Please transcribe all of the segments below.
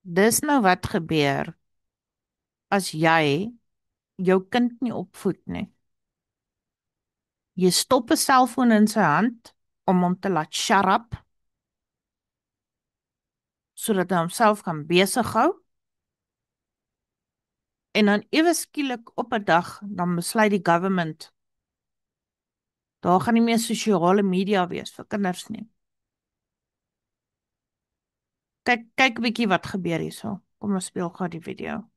Dis nou wat gebeur as jy jou kind nie opvoed nie. Jy stop 'n selfoon in sy hand om hom te laat shut up sodat hy homself kan besig hou en dan ewe skielik op 'n dag dan besluit die government daar gaan nie meer sosiale media wees vir kinders nie. Kyk 'n bietjie wat gebeur hierso. Kom ons speel gou die video.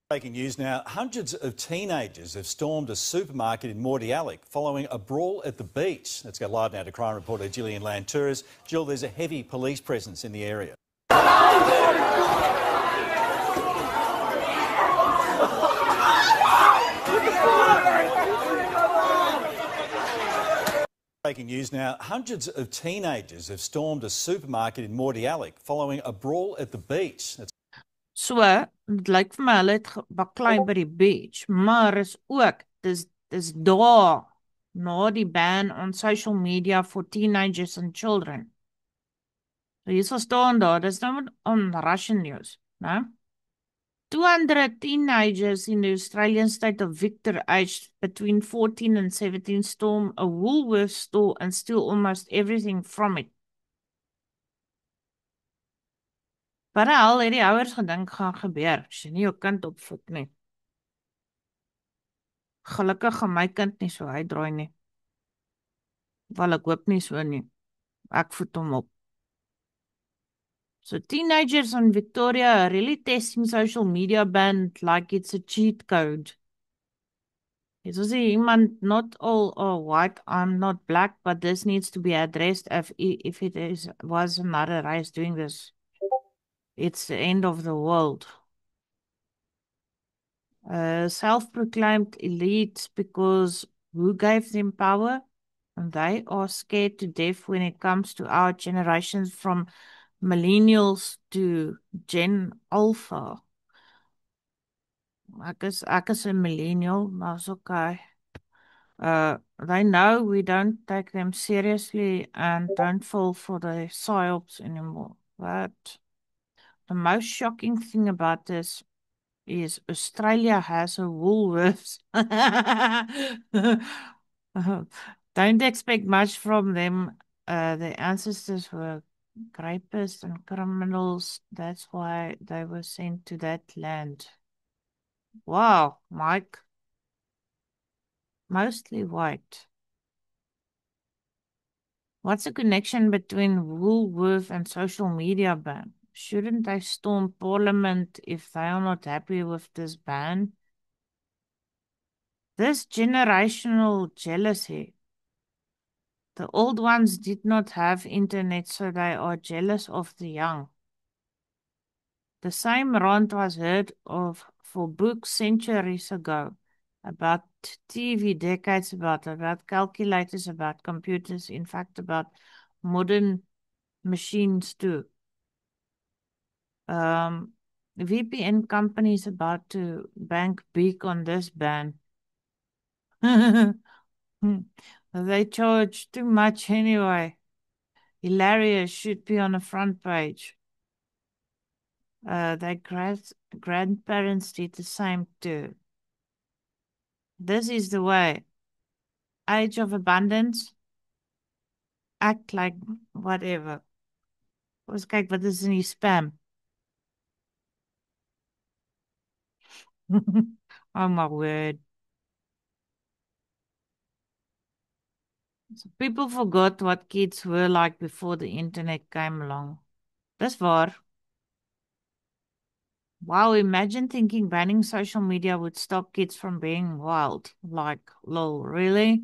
Breaking news now. Hundreds of teenagers have stormed a supermarket in Mordialloc following a brawl at the beach. Let's go live now to crime reporter Gillian Lantouris. Jill, there's a heavy police presence in the area. Breaking news now. Hundreds of teenagers have stormed a supermarket in Mordialloc following a brawl at the beach. So, dit lyk vir my hulle het baklei by die beach, maar is ook dis daar na die ban on social media for teenagers and children. So hier staan daar, dis nou on Russian news, né? 200 teenagers in the Australian state of Victor, aged between 14 and 17, storm a Woolworths store and steal almost everything from it. Wat al het die ouers gedink gaan gebeur as jy nie jou kind opvoed nie. Gelukkig gaan my kind nie so uitdraai nie. Wel, ek hoop nie so nie. Ek voed hom op. So teenagers in Victoria are really testing social media ban like it's a cheat code. It's also iemand, not all are white, I'm not black, but this needs to be addressed if it was another race doing this. It's the end of the world. Self-proclaimed elites because who gave them power? And they are scared to death when it comes to our generations from millennials to Gen Alpha. Ek is 'n millennial, maar is okay. They know we don't take them seriously and don't fall for the psyops anymore. But the most shocking thing about this is Australia has a Woolworths. Don't expect much from them. Their ancestors were rapists and criminals. That's why they were sent to that land. Wow, Mike. Mostly white. What's the connection between Woolworth and social media ban? Shouldn't they storm Parliament if they are not happy with this ban? This generational jealousy. The old ones did not have internet, so they are jealous of the young. The same rant was heard of for books centuries ago, about TV decades about calculators, about computers, in fact, about modern machines too. VPN companies about to bank big on this ban. They charge too much anyway. Hilarious, should be on the front page. Their grandparents did the same too. This is the way. Age of abundance. Act like whatever. Ons kyk wat is in die spam. Oh my word. So people forgot what kids were like before the internet came along. Dis waar. Wow, imagine thinking banning social media would stop kids from being wild. Like, lol, really?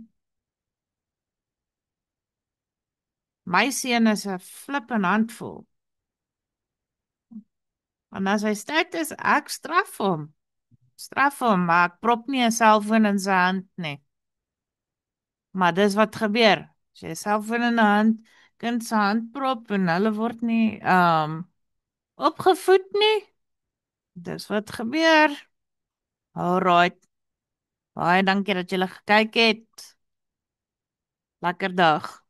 My seun is 'n flippin' handvol. En as hy sterk is, ek straf hom. Straf hom, maar ek prop nie 'n selfoon in sy hand nie. Maar dis wat gebeur. As jy 'n selfoon in 'n hand, kind se hand prop en hulle word nie opgevoed nie. Dis wat gebeur. Alright. Baie dankie dat julle gekyk het. Lekker dag.